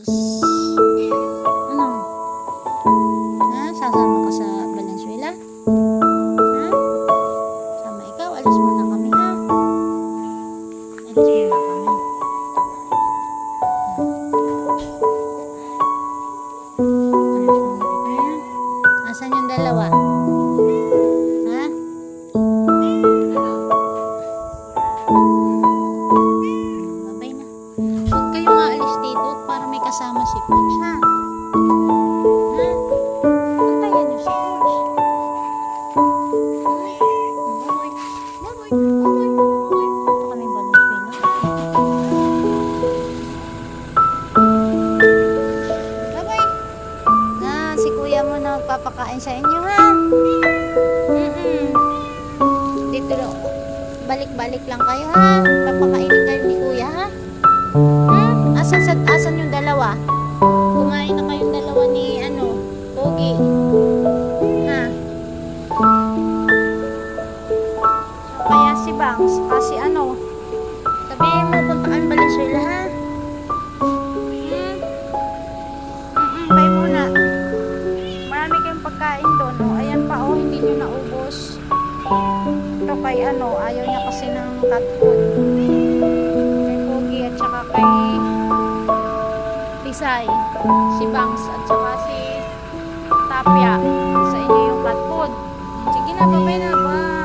Ano? Ha? Sasama ka sa Valenzuela? Ha? Sama ikaw? Alis muna kami ha? Alis muna kami. Alis muna kami. Asan yung dalawa? Ha? Babay na. Huwag kayong aalis dito para may kasama si Coach ha? Ha? Antayan niyo si Coach. Baboy. Baboy. Baboy. Baboy. Ito kami Valenzuela. Baboy. Na, si kuya mo na magpapakain sa inyo ha? Dito lang. Balik-balik lang kayo ha? Papakainin kayo ni kuya ha? Asan yung dalawa? Kumain na kayong dalawa ni Pogi. Ha? Kaya si Bangs, kasi sabihin mo punta kami Valenzuela ha? Bye muna. Marami kayong pagkain doon. Ayan pa hindi nyo naubos. Ito kay ayaw niya kasi ng cat food. Kay Pogi at saka kay Lisay. Si Bangs at saka si Tapia. Sa inyo yung cat food. Sige na, babay na. Bye.